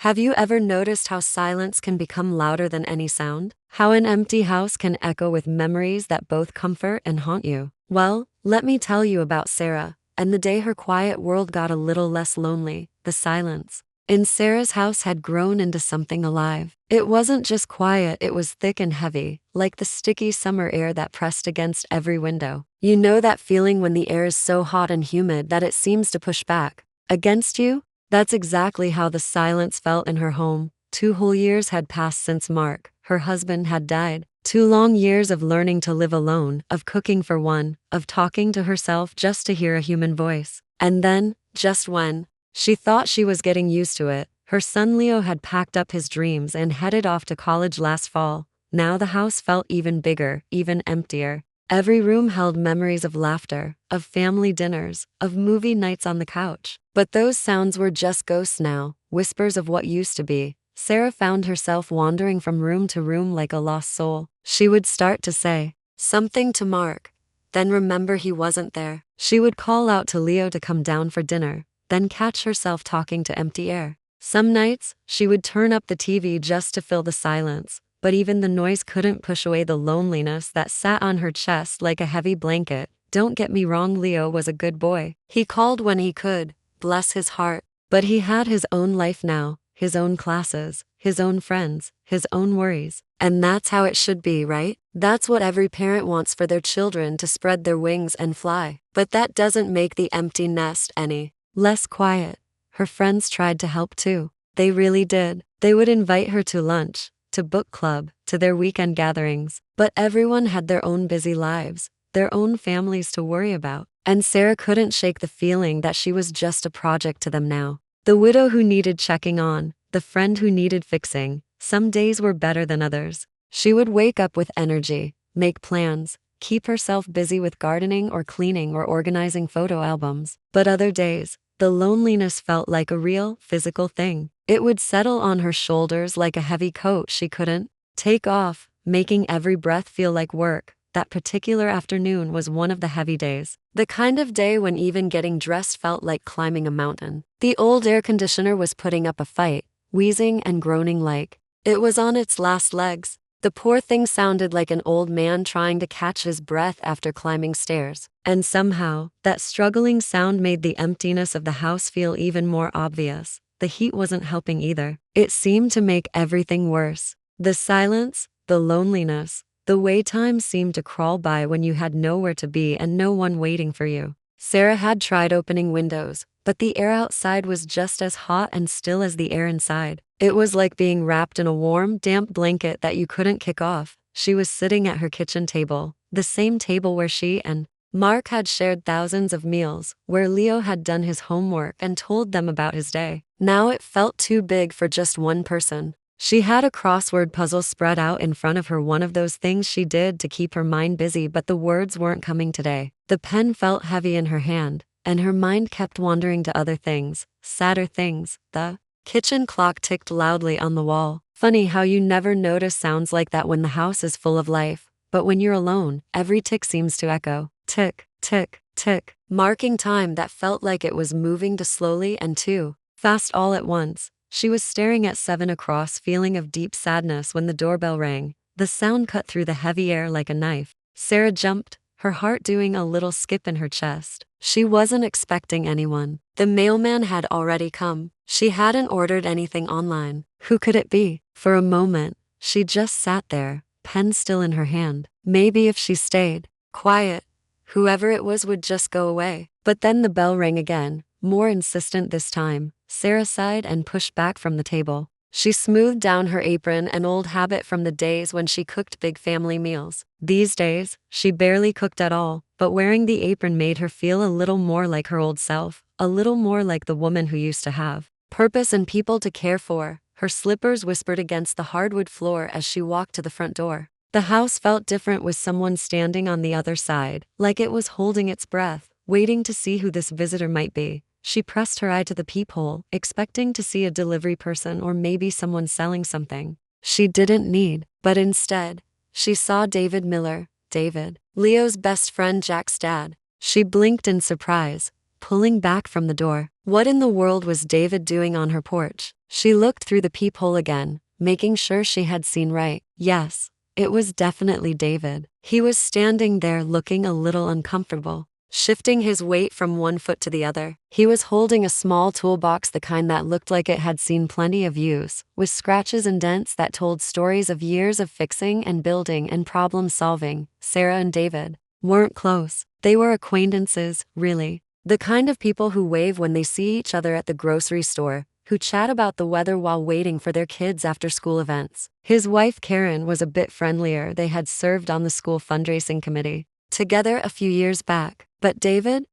Have you ever noticed how silence can become louder than any sound? How an empty house can echo with memories that both comfort and haunt you? Well, let me tell you about Sarah, and the day her quiet world got a little less lonely, the silence in Sarah's house had grown into something alive. It wasn't just quiet, it was thick and heavy, like the sticky summer air that pressed against every window. You know that feeling when the air is so hot and humid that it seems to push back against you? That's exactly how the silence felt in her home. 2 whole years had passed since Mark, her husband, had died. 2 long years of learning to live alone, of cooking for one, of talking to herself just to hear a human voice. And then, just when she thought she was getting used to it, her son Leo had packed up his dreams and headed off to college last fall. Now the house felt even bigger, even emptier. Every room held memories of laughter, of family dinners, of movie nights on the couch. But those sounds were just ghosts now, whispers of what used to be. Sarah found herself wandering from room to room like a lost soul. She would start to say something to Mark, then remember he wasn't there. She would call out to Leo to come down for dinner, then catch herself talking to empty air. Some nights, she would turn up the TV just to fill the silence, but even the noise couldn't push away the loneliness that sat on her chest like a heavy blanket. Don't get me wrong, Leo was a good boy. He called when he could, bless his heart. But he had his own life now, his own classes, his own friends, his own worries. And that's how it should be, right? That's what every parent wants for their children, to spread their wings and fly. But that doesn't make the empty nest any less quiet. Her friends tried to help too. They really did. They would invite her to lunch, to book club, to their weekend gatherings. But everyone had their own busy lives, their own families to worry about. And Sarah couldn't shake the feeling that she was just a project to them now. The widow who needed checking on, the friend who needed fixing. Some days were better than others. She would wake up with energy, make plans, keep herself busy with gardening or cleaning or organizing photo albums. But other days, the loneliness felt like a real, physical thing. It would settle on her shoulders like a heavy coat she couldn't take off, making every breath feel like work. That particular afternoon was one of the heavy days. The kind of day when even getting dressed felt like climbing a mountain. The old air conditioner was putting up a fight, wheezing and groaning like it was on its last legs. The poor thing sounded like an old man trying to catch his breath after climbing stairs. And somehow, that struggling sound made the emptiness of the house feel even more obvious. The heat wasn't helping either. It seemed to make everything worse. The silence, the loneliness, the way time seemed to crawl by when you had nowhere to be and no one waiting for you. Sarah had tried opening windows, but the air outside was just as hot and still as the air inside. It was like being wrapped in a warm, damp blanket that you couldn't kick off. She was sitting at her kitchen table, the same table where she and Mark had shared thousands of meals, where Leo had done his homework and told them about his day. Now it felt too big for just one person. She had a crossword puzzle spread out in front of her, one of those things she did to keep her mind busy, but the words weren't coming today. The pen felt heavy in her hand, and her mind kept wandering to other things, sadder things. The kitchen clock ticked loudly on the wall. Funny how you never notice sounds like that when the house is full of life, but when you're alone, every tick seems to echo. Tick, tick, tick, marking time that felt like it was moving too slowly and too fast all at once. She was staring at 7 across, feeling of deep sadness when the doorbell rang. The sound cut through the heavy air like a knife. Sarah jumped, her heart doing a little skip in her chest. She wasn't expecting anyone. The mailman had already come. She hadn't ordered anything online. Who could it be? For a moment, she just sat there, pen still in her hand. Maybe if she stayed quiet, whoever it was would just go away. But then the bell rang again, more insistent this time. Sarah sighed and pushed back from the table. She smoothed down her apron, an old habit from the days when she cooked big family meals. These days, she barely cooked at all, but wearing the apron made her feel a little more like her old self, a little more like the woman who used to have purpose and people to care for. Her slippers whispered against the hardwood floor as she walked to the front door. The house felt different with someone standing on the other side, like it was holding its breath, waiting to see who this visitor might be. She pressed her eye to the peephole, expecting to see a delivery person or maybe someone selling something she didn't need. But instead, she saw David Miller, David, Leo's best friend Jack's dad. She blinked in surprise, pulling back from the door. What in the world was David doing on her porch? She looked through the peephole again, making sure she had seen right. Yes, it was definitely David. He was standing there looking a little uncomfortable, shifting his weight from one foot to the other. He was holding a small toolbox, the kind that looked like it had seen plenty of use, with scratches and dents that told stories of years of fixing and building and problem solving. Sarah and David weren't close. They were acquaintances, really. The kind of people who wave when they see each other at the grocery store, who chat about the weather while waiting for their kids after school events. His wife Karen was a bit friendlier. They had served on the school fundraising committee together a few years back. But David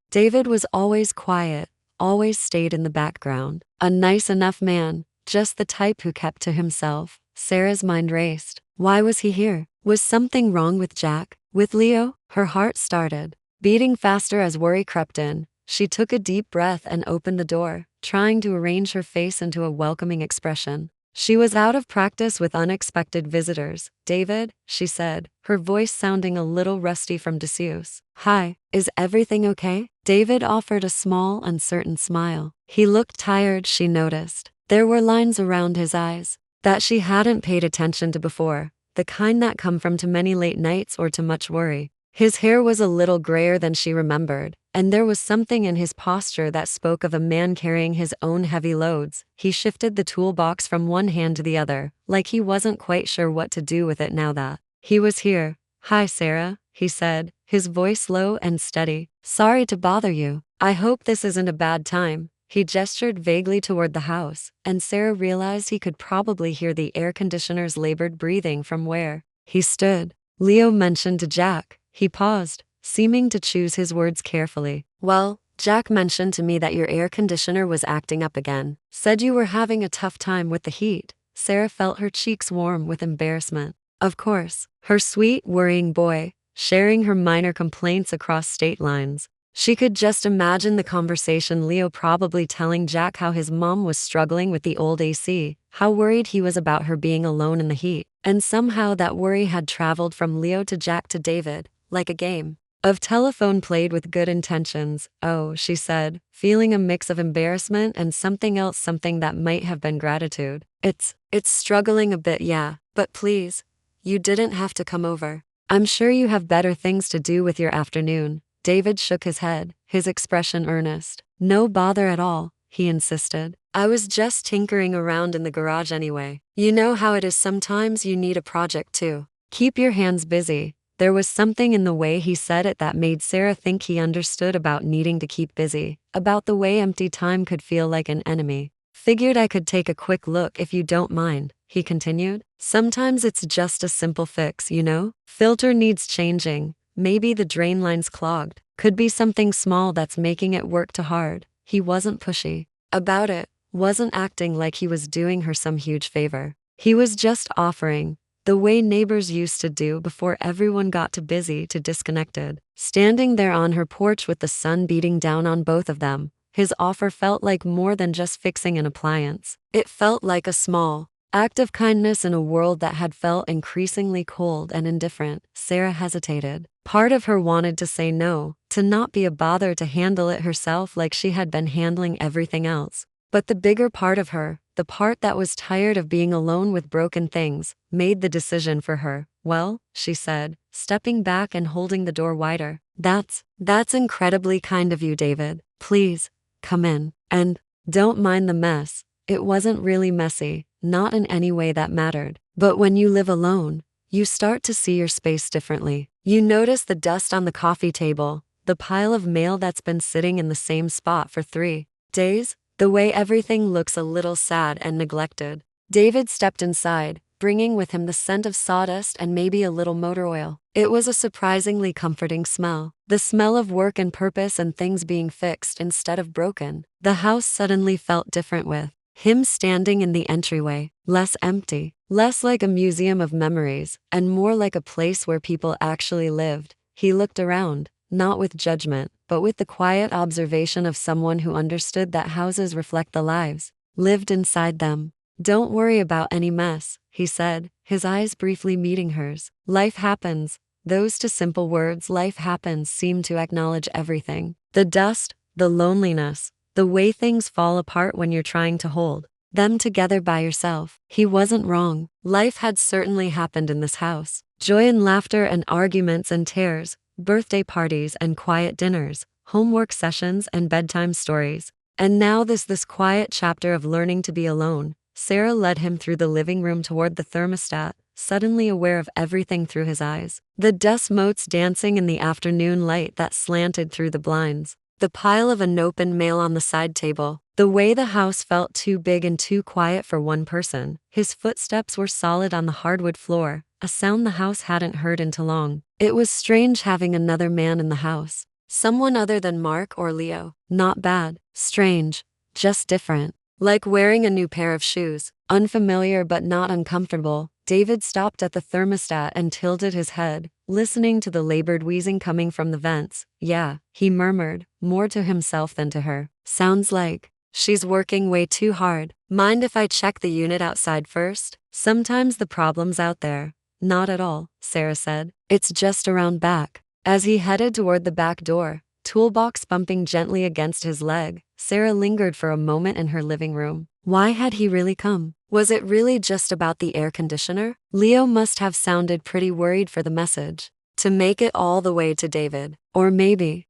was always quiet, always stayed in the background. A nice enough man, just the type who kept to himself. Sarah's mind raced. Why was he here? Was something wrong with Jack? With Leo? Her heart started beating faster as worry crept in. She took a deep breath and opened the door, trying to arrange her face into a welcoming expression. She was out of practice with unexpected visitors. David, she said, her voice sounding a little rusty from disuse. Hi, is everything okay? David offered a small, uncertain smile. He looked tired, she noticed. There were lines around his eyes that she hadn't paid attention to before, the kind that come from too many late nights or too much worry. His hair was a little grayer than she remembered, and there was something in his posture that spoke of a man carrying his own heavy loads. He shifted the toolbox from one hand to the other, like he wasn't quite sure what to do with it now that he was here. Hi, Sarah, he said, his voice low and steady. Sorry to bother you. I hope this isn't a bad time. He gestured vaguely toward the house, and Sarah realized he could probably hear the air conditioner's labored breathing from where he stood. Leo mentioned to Jack. He paused, seeming to choose his words carefully. Well, Jack mentioned to me that your air conditioner was acting up again. Said you were having a tough time with the heat. Sarah felt her cheeks warm with embarrassment. Of course, her sweet, worrying boy, sharing her minor complaints across state lines. She could just imagine the conversation, Leo probably telling Jack how his mom was struggling with the old AC, how worried he was about her being alone in the heat. And somehow that worry had traveled from Leo to Jack to David, like a game of telephone played with good intentions. Oh, she said, feeling a mix of embarrassment and something else, something that might have been gratitude. It's struggling a bit, yeah, but please, you didn't have to come over. I'm sure you have better things to do with your afternoon. David shook his head, his expression earnest. No bother at all, he insisted. I was just tinkering around in the garage anyway. You know how it is, sometimes you need a project too. Keep your hands busy. There was something in the way he said it that made Sarah think he understood about needing to keep busy, about the way empty time could feel like an enemy. Figured I could take a quick look if you don't mind, he continued. Sometimes it's just a simple fix, you know? Filter needs changing. Maybe the drain line's clogged. Could be something small that's making it work too hard. He wasn't pushy about it, wasn't acting like he was doing her some huge favor. He was just offering, the way neighbors used to do before everyone got too busy, too disconnected. Standing there on her porch with the sun beating down on both of them, his offer felt like more than just fixing an appliance. It felt like a small act of kindness in a world that had felt increasingly cold and indifferent. Sarah hesitated. Part of her wanted to say no, to not be a bother, to handle it herself like she had been handling everything else. But the bigger part of her, the part that was tired of being alone with broken things, made the decision for her. Well, she said, stepping back and holding the door wider. That's incredibly kind of you, David. Please, come in. And don't mind the mess. It wasn't really messy, not in any way that mattered. But when you live alone, you start to see your space differently. You notice the dust on the coffee table, the pile of mail that's been sitting in the same spot for 3 days, the way everything looks a little sad and neglected. David stepped inside, bringing with him the scent of sawdust and maybe a little motor oil. It was a surprisingly comforting smell, the smell of work and purpose and things being fixed instead of broken. The house suddenly felt different with him standing in the entryway, less empty, less like a museum of memories, and more like a place where people actually lived. He looked around, not with judgment, but with the quiet observation of someone who understood that houses reflect the lives lived inside them. Don't worry about any mess, he said, his eyes briefly meeting hers. Life happens. Those two simple words, life happens, seemed to acknowledge everything. The dust, the loneliness, The way things fall apart when you're trying to hold them together by yourself. He wasn't wrong. Life had certainly happened in this house. Joy and laughter and arguments and tears, birthday parties and quiet dinners, homework sessions and bedtime stories. And now this quiet chapter of learning to be alone. Sarah led him through the living room toward the thermostat, suddenly aware of everything through his eyes. The dust motes dancing in the afternoon light that slanted through the blinds. The pile of unopened mail on the side table. The way the house felt too big and too quiet for one person. His footsteps were solid on the hardwood floor, a sound the house hadn't heard in too long. It was strange having another man in the house. Someone other than Mark or Leo. Not bad. Strange. Just different. Like wearing a new pair of shoes. Unfamiliar but not uncomfortable. David stopped at the thermostat and tilted his head, listening to the labored wheezing coming from the vents. Yeah, he murmured, more to himself than to her. Sounds like she's working way too hard. Mind if I check the unit outside first? Sometimes the problem's out there. Not at all, Sarah said. It's just around back. As he headed toward the back door, toolbox bumping gently against his leg, Sarah lingered for a moment in her living room. Why had he really come? Was it really just about the air conditioner? Leo must have sounded pretty worried for the message to make it all the way to David. Or maybe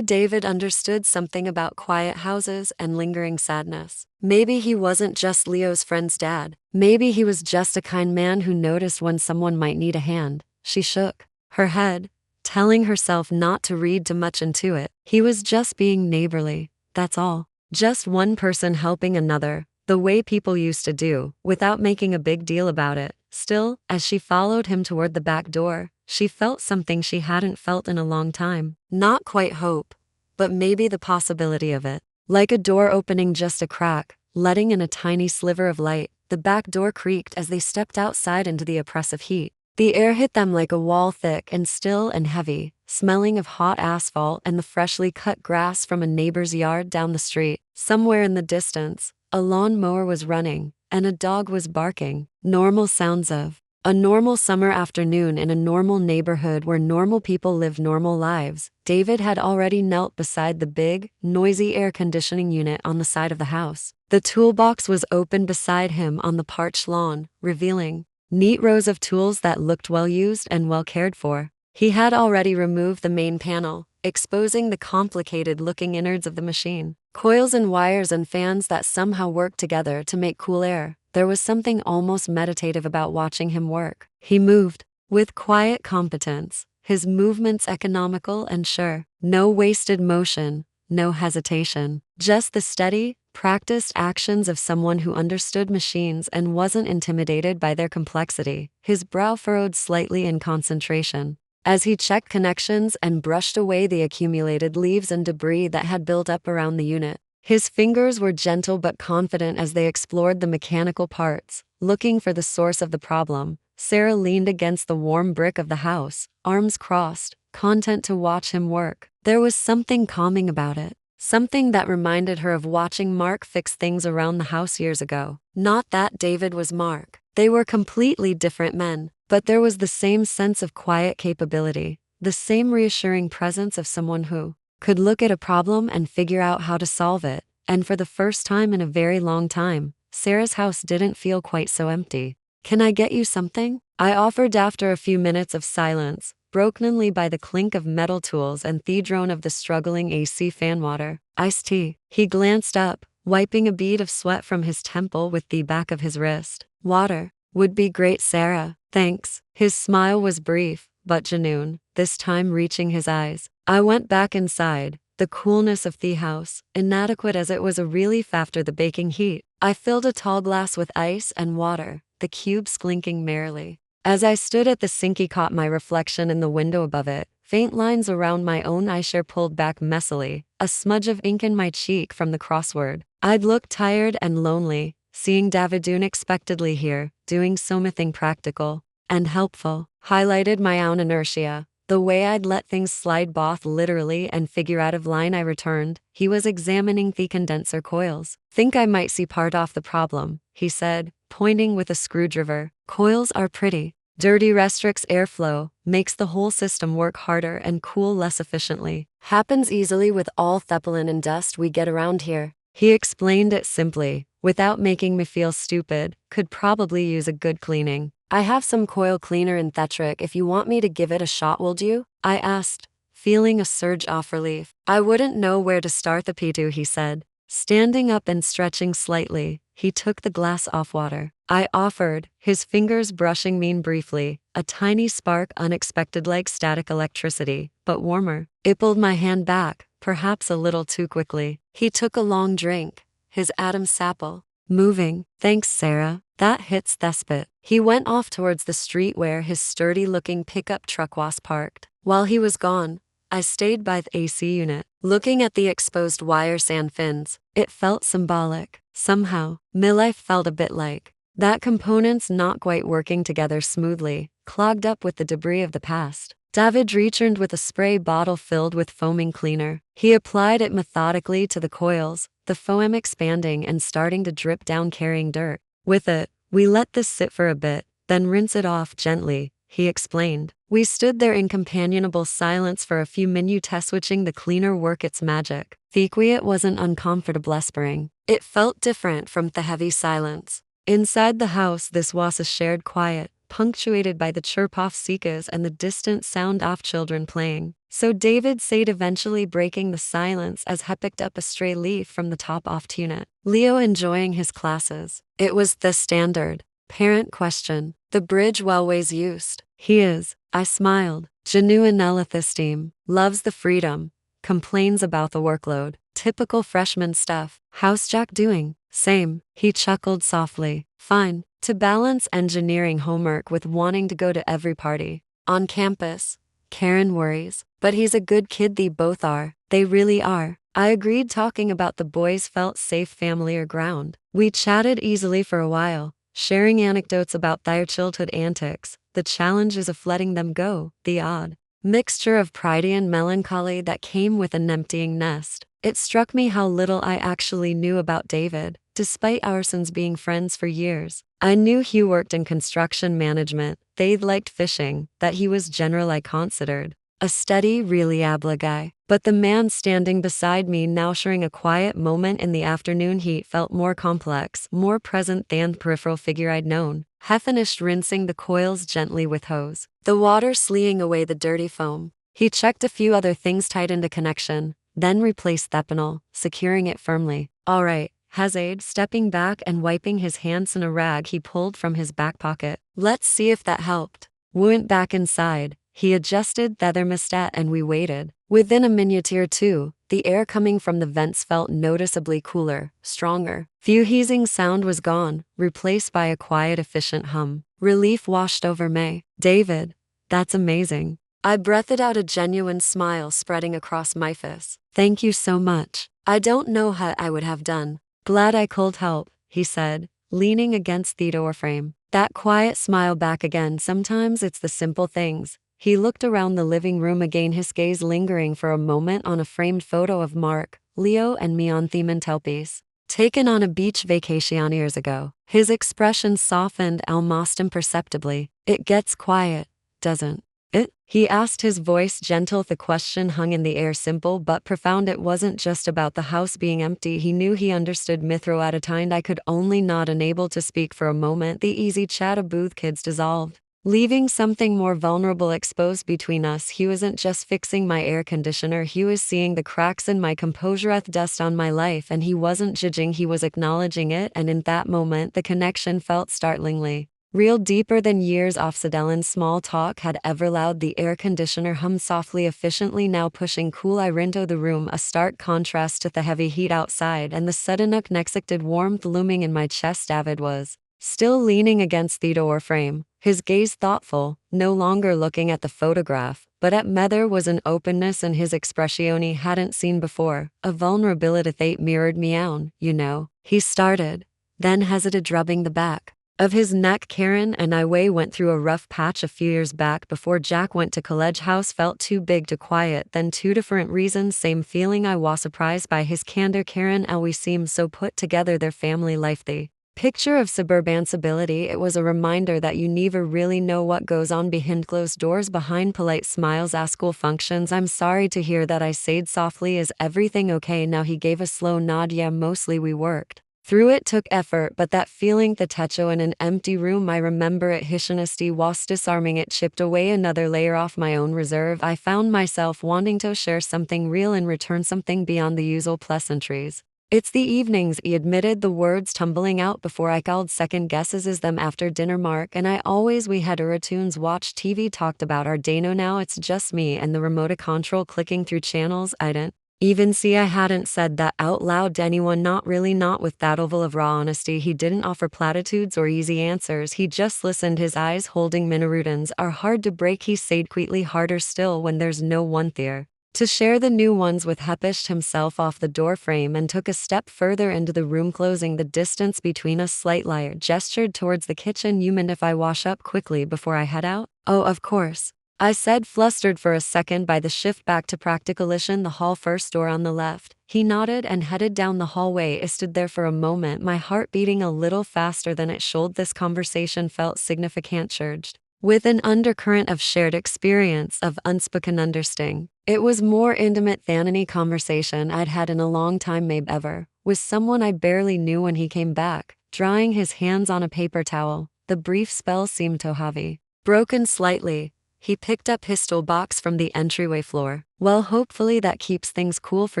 David understood something about quiet houses and lingering sadness. Maybe he wasn't just Leo's friend's dad. Maybe he was just a kind man who noticed when someone might need a hand. She shook her head, telling herself not to read too much into it. He was just being neighborly, that's all. Just one person helping another, the way people used to do, without making a big deal about it. Still, as she followed him toward the back door, she felt something she hadn't felt in a long time. Not quite hope, but maybe the possibility of it. Like a door opening just a crack, letting in a tiny sliver of light, the back door creaked as they stepped outside into the oppressive heat. The air hit them like a wall, thick and still and heavy, smelling of hot asphalt and the freshly cut grass from a neighbor's yard down the street. Somewhere in the distance, a lawnmower was running, and a dog was barking. Normal sounds of a normal summer afternoon in a normal neighborhood where normal people live normal lives. David had already knelt beside the big, noisy air conditioning unit on the side of the house. The toolbox was open beside him on the parched lawn, revealing neat rows of tools that looked well used and well cared for. He had already removed the main panel, exposing the complicated-looking innards of the machine. Coils and wires and fans that somehow worked together to make cool air. There was something almost meditative about watching him work. He moved with quiet competence, his movements economical and sure. No wasted motion, no hesitation. Just the steady, practiced actions of someone who understood machines and wasn't intimidated by their complexity. His brow furrowed slightly in concentration as he checked connections and brushed away the accumulated leaves and debris that had built up around the unit. His fingers were gentle but confident as they explored the mechanical parts, looking for the source of the problem. Sarah leaned against the warm brick of the house, arms crossed, content to watch him work. There was something calming about it. Something that reminded her of watching Mark fix things around the house years ago. Not that David was Mark. They were completely different men, but there was the same sense of quiet capability, the same reassuring presence of someone who could look at a problem and figure out how to solve it. And for the first time in a very long time, Sarah's house didn't feel quite so empty. Can I get you something? I offered after a few minutes of silence, brokenly by the clink of metal tools and the drone of the struggling AC fan water. Iced tea. He glanced up, wiping a bead of sweat from his temple with the back of his wrist. Water would be great, Sarah. Thanks. His smile was brief, but genuine, this time reaching his eyes. I went back inside, the coolness of the house, inadequate as it was a relief after the baking heat. I filled a tall glass with ice and water, the cubes clinking merrily. As I stood at the sink, caught my reflection in the window above it, faint lines around my own eyeshare pulled back messily, a smudge of ink in my cheek from the crossword. I'd looked tired and lonely, seeing David unexpectedly here, doing something practical and helpful, highlighted my own inertia. The way I'd let things slide both literally and figure out of line. I returned. He was examining the condenser coils. Think I might see part off the problem, he said, pointing with a screwdriver. Coils are pretty Dirty restricts airflow, makes the whole system work harder and cool less efficiently. Happens easily with all Thepelin and dust we get around here. He explained it simply, without making me feel stupid. Could probably use a good cleaning. I have some coil cleaner in Thetric if you want me to give it a shot, will you? I asked, feeling a surge of relief. I wouldn't know where to start the P2, he said. Standing up and stretching slightly, he took the glass off water. I offered, his fingers brushing me briefly, a tiny spark unexpected like static electricity, but warmer. It pulled my hand back, perhaps a little too quickly. He took a long drink, his Adam Sapple. Moving. Thanks, Sarah. That hits Thespit. He went off towards the street where his sturdy-looking pickup truck was parked. While he was gone, I stayed by the AC unit, looking at the exposed wire sand fins. It felt symbolic. Somehow, my life felt a bit like that components not quite working together smoothly, clogged up with the debris of the past. David returned with a spray bottle filled with foaming cleaner. He applied it methodically to the coils, the foam expanding and starting to drip down, carrying dirt. With it, we let this sit for a bit, then rinse it off gently, he explained. We stood there in companionable silence for a few minutes, watching the cleaner work its magic. The quiet wasn't uncomfortable whispering. It felt different from the heavy silence. Inside the house, this was a shared quiet, punctuated by the chirp of cicadas and the distant sound of children playing. So David said, eventually breaking the silence as he picked up a stray leaf from the top of the unit. Leo enjoying his classes. It was the standard parent question. The bridge Wellways used. He is. I smiled. Genuine esteem. Loves the freedom. Complains about the workload. Typical freshman stuff. How's Jack doing? Same. He chuckled softly. Fine. To balance engineering homework with wanting to go to every party on campus. Karen worries. But he's a good kid, they both are. They really are. I agreed, talking about the boys felt safe, familiar ground. We chatted easily for a while, sharing anecdotes about their childhood antics, the challenges of letting them go, the odd mixture of pride and melancholy that came with an emptying nest. It struck me how little I actually knew about David, despite our sons being friends for years. I knew he worked in construction management, they liked fishing, that he was generally considered a steady, reliable guy. But the man standing beside me now, sharing a quiet moment in the afternoon heat, felt more complex, more present than the peripheral figure I'd known. He finished rinsing the coils gently with hose, the water sleeing away the dirty foam. He checked a few other things tied into connection, then replaced Thepinol, securing it firmly. All right, Hazade, stepping back and wiping his hands in a rag he pulled from his back pocket. Let's see if that helped. Went back inside. He adjusted the thermostat and we waited. Within a minute or two, the air coming from the vents felt noticeably cooler, stronger. The wheezing sound was gone, replaced by a quiet, efficient hum. Relief washed over me. David, that's amazing. I breathed out, a genuine smile spreading across my face. Thank you so much. I don't know how I would have done. Glad I could help, he said, leaning against the door frame. That quiet smile back again. Sometimes it's the simple things. He looked around the living room again, his gaze lingering for a moment on a framed photo of Mark, Leo and me on the mantelpiece. Taken on a beach vacation years ago. His expression softened almost imperceptibly. It gets quiet, doesn't it? He asked, his voice gentle. The question hung in the air, simple but profound. It wasn't just about the house being empty. He knew, he understood. Mithro at a time I could only nod, unable to speak for a moment. The easy chat of booth kids dissolved, leaving something more vulnerable exposed between us. He wasn't just fixing my air conditioner, he was seeing the cracks in my composure, dust on my life, and he wasn't judging, he was acknowledging it. And in that moment, the connection felt startlingly real, deeper than years of Sedelin's small talk had ever allowed. The air conditioner hummed softly, efficiently, now pushing cool air into the room, a stark contrast to the heavy heat outside and the sudden unexpected warmth looming in my chest. David was still leaning against the door frame, his gaze thoughtful, no longer looking at the photograph, but at me. There was an openness in his expression he hadn't seen before, a vulnerability that mirrored me own, you know. He started, then hesitated, rubbing the back of his neck. Karen and I went through a rough patch a few years back before Jack went to college. House felt too big to quiet, then two different reasons, same feeling. I was surprised by his candor. Karen always seemed so put together, their family life, the picture of suburbanability. It was a reminder that you never really know what goes on behind closed doors. Behind polite smiles at school functions. I'm sorry to hear that, I said softly. Is everything okay now? He gave a slow nod. Yeah, mostly we worked through it. Took effort, but that feeling, the techo in an empty room, I remember it. His honesty was disarming. It chipped away another layer off my own reserve. I found myself wanting to share something real in return, something beyond the usual pleasantries. It's the evenings, he admitted, the words tumbling out before I called second guesses. Is them after dinner, Mark and I always we had tunes, watched TV, talked about our day. No, now it's just me and the remote control clicking through channels. I didn't even see I hadn't said that out loud to anyone, not really, not with that oval of raw honesty. He didn't offer platitudes or easy answers, he just listened. His eyes holding mine. Routines are hard to break, he said quietly, harder still when there's no one there to share the new ones with. He pushed himself off the doorframe and took a step further into the room, closing the distance between us slightly. Gestured towards the kitchen. You mind if I wash up quickly before I head out? Oh, of course, I said, flustered for a second by the shift back to practicalition. The hall, first door on the left. He nodded and headed down the hallway. I stood there for a moment, my heart beating a little faster than it should. This conversation felt significant, charged with an undercurrent of shared experience, of unspoken understanding. It was more intimate than any conversation I'd had in a long time, maybe ever, with someone I barely knew. When he came back, drying his hands on a paper towel, the brief spell seemed to have broken slightly. He picked up his toolbox from the entryway floor. Well, hopefully that keeps things cool for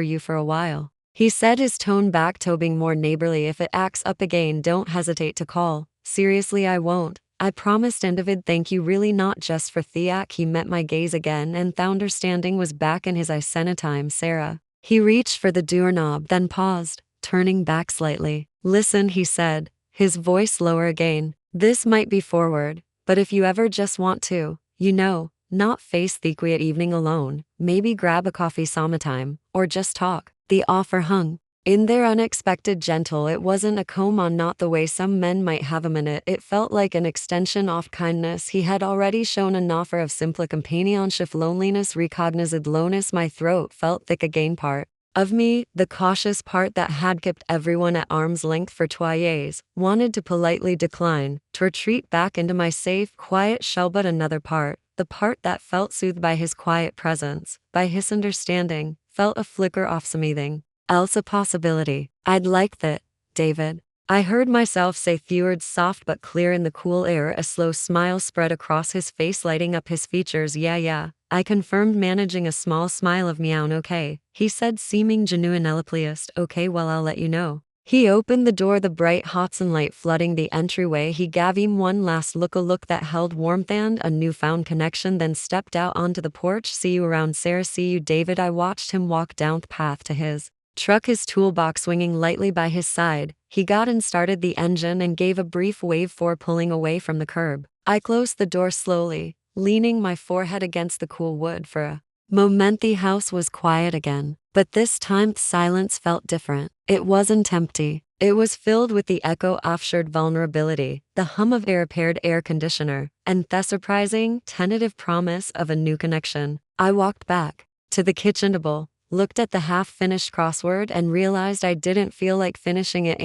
you for a while, he said, his tone back to being more neighborly. If it acts up again, don't hesitate to call. Seriously, I won't, I promised. And David, thank you, really, not just for Theak. He met my gaze again, and the understanding was back in his eyes. Anytime, Sarah. He reached for the doorknob, then paused, turning back slightly. Listen, he said, his voice lower again. This might be forward, but if you ever just want to, not face the quiet evening alone, maybe grab a coffee sometime, or just talk. The offer hung in there, unexpected, gentle. It wasn't a come on, not the way some men might have a minute. It felt like an extension of kindness. He had already shown an offer of simple companionship. Loneliness, recognized loneliness. My throat felt thick again. Part of me, the cautious part that had kept everyone at arm's length for 2 years, wanted to politely decline, to retreat back into my safe, quiet shell. But another part, the part that felt soothed by his quiet presence, by his understanding, felt a flicker of something else, a possibility. I'd like that, David. I heard myself say the words, soft but clear in the cool air. A slow smile spread across his face, lighting up his features. Yeah, I confirmed, managing a small smile of meow. Okay, he said, seeming genuinely pleased. Okay, well, I'll let you know. He opened the door, the bright hot sunlight flooding the entryway. He gave him one last look, a look that held warmth and a newfound connection, then stepped out onto the porch. See you around, Sarah. See you, David. I watched him walk down the path to his truck, his toolbox swinging lightly by his side. He got and started the engine and gave a brief wave for pulling away from the curb. I closed the door slowly, leaning my forehead against the cool wood. For a moment the house was quiet again, but this time the silence felt different. It wasn't empty. It was filled with the echo of shared vulnerability, the hum of a repaired air conditioner, and the surprising, tentative promise of a new connection. I walked back to the kitchen table, looked at the half-finished crossword, and realized I didn't feel like finishing it.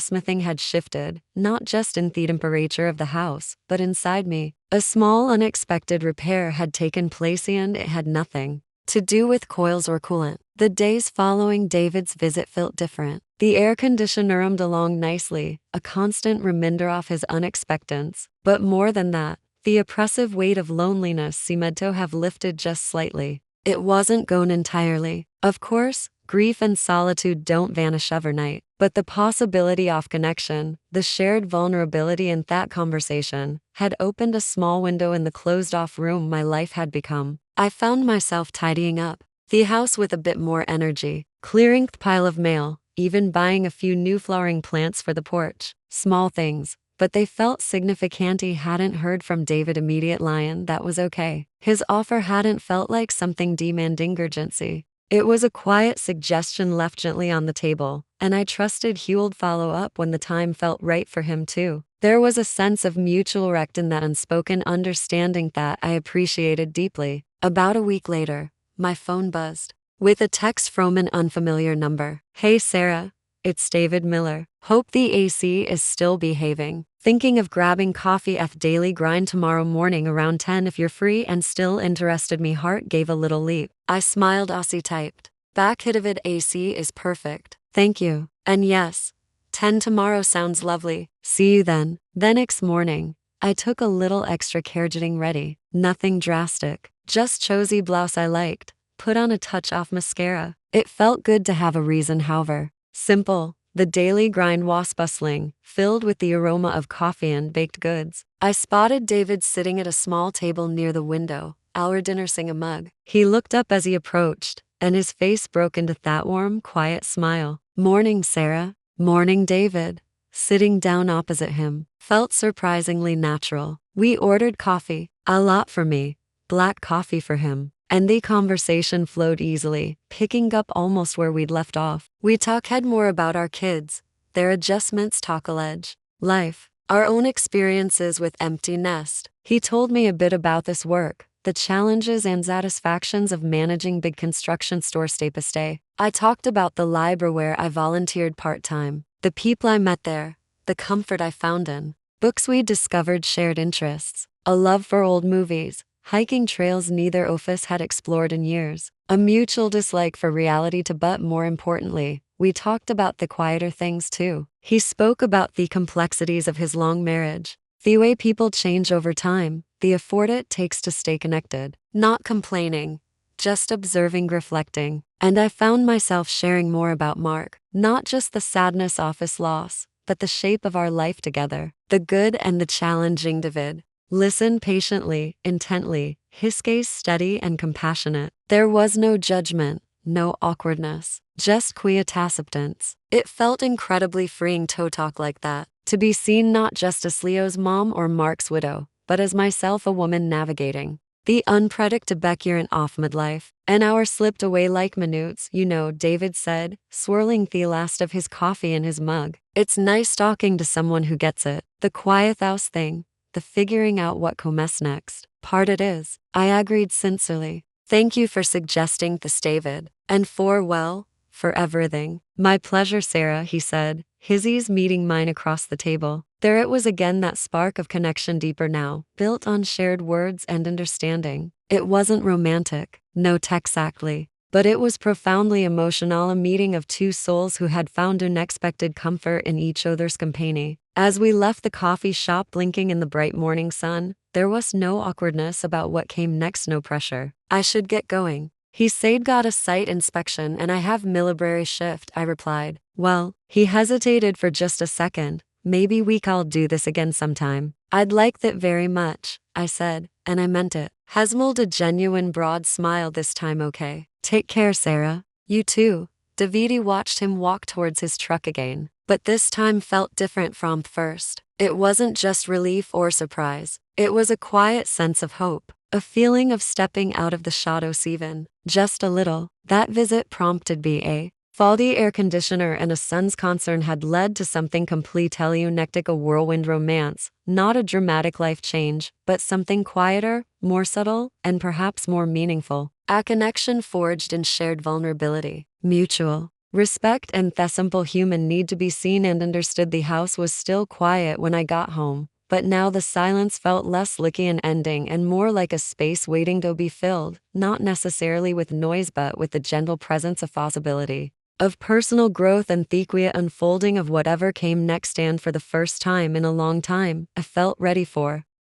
Something had shifted, not just in the temperature of the house, but inside me. A small, unexpected repair had taken place, and it had nothing to do with coils or coolant. The days following David's visit felt different. The air conditioner hummed along nicely, a constant reminder of his unexpectedness. But more than that, the oppressive weight of loneliness seemed to have lifted just slightly. It wasn't gone entirely. Of course, grief and solitude don't vanish overnight, but the possibility of connection, the shared vulnerability in that conversation, had opened a small window in the closed-off room my life had become. I found myself tidying up the house with a bit more energy, clearing the pile of mail, even buying a few new flowering plants for the porch. Small things, but they felt significant. He hadn't heard from David immediate lion. That was okay. His offer hadn't felt like something demanding urgency. It was a quiet suggestion left gently on the table, and I trusted he would follow up when the time felt right for him too. There was a sense of mutual respect in that unspoken understanding that I appreciated deeply. About a week later, my phone buzzed with a text from an unfamiliar number. Hey Sarah, it's David Miller. Hope the AC is still behaving. Thinking of grabbing coffee at Daily Grind tomorrow morning around 10 if you're free and still interested. Me heart gave a little leap. I smiled. Aussie typed. Back Hitavid AC is perfect. Thank you. And yes, 10 tomorrow sounds lovely. See you then. The next morning, I took a little extra care getting ready. Nothing drastic. Just choosy blouse I liked. Put on a touch of mascara. It felt good to have a reason, however. Simple. The Daily Grind was bustling, filled with the aroma of coffee and baked goods. I spotted David sitting at a small table near the window, our dinner sing a mug. He looked up as he approached, and his face broke into that warm, quiet smile. Morning, Sarah. Morning, David. Sitting down opposite him felt surprisingly natural. We ordered coffee, a lot for me, black coffee for him, and the conversation flowed easily, picking up almost where we'd left off. We had more about our kids, their adjustments, college, life, our own experiences with empty nest. He told me a bit about this work, the challenges and satisfactions of managing big construction store stay. I talked about the library where I volunteered part-time, the people I met there, the comfort I found in books we discovered, shared interests, a love for old movies, hiking trails neither of us had explored in years, a mutual dislike for reality but more importantly, we talked about the quieter things too. He spoke about the complexities of his long marriage, the way people change over time, the effort it takes to stay connected, not complaining, just observing, reflecting. And I found myself sharing more about Mark, not just the sadness of his loss, but the shape of our life together, the good and the challenging. David listened patiently, intently, his gaze steady and compassionate. There was no judgment, no awkwardness, just quiet acceptance. It felt incredibly freeing to talk like that, to be seen not just as Leo's mom or Mark's widow, but as myself, a woman navigating the unpredictable of midlife. An hour slipped away like minutes, David said, swirling the last of his coffee in his mug. It's nice talking to someone who gets it. The quiet house thing, the figuring out what comes next, part it is. I agreed sincerely. Thank you for suggesting this, David. And for everything. My pleasure, Sarah, he said, his ease meeting mine across the table. There it was again, that spark of connection, deeper now, built on shared words and understanding. It wasn't romantic, no exactly, but it was profoundly emotional, a meeting of two souls who had found unexpected comfort in each other's company. As we left the coffee shop blinking in the bright morning sun, there was no awkwardness about what came next, no pressure. I should get going. He said, got a site inspection and I have military shift, I replied. Well, he hesitated for just a second. Maybe we can do this again sometime. I'd like that very much, I said, and I meant it. Hesmold a genuine broad smile this time. Okay. Take care, Sarah. You too. Davide watched him walk towards his truck again, but this time felt different from first. It wasn't just relief or surprise. It was a quiet sense of hope, a feeling of stepping out of the shadows even, just a little. That visit prompted a faulty air conditioner and a son's concern had led to something completely unexpected, a whirlwind romance, not a dramatic life change, but something quieter, more subtle, and perhaps more meaningful. A connection forged in shared vulnerability, mutual respect, and the simple human need to be seen and understood. The house was still quiet when I got home, but now the silence felt less like an ending and more like a space waiting to be filled, not necessarily with noise but with the gentle presence of possibility, of personal growth and the quiet unfolding of whatever came next. And for the first time in a long time, I felt ready for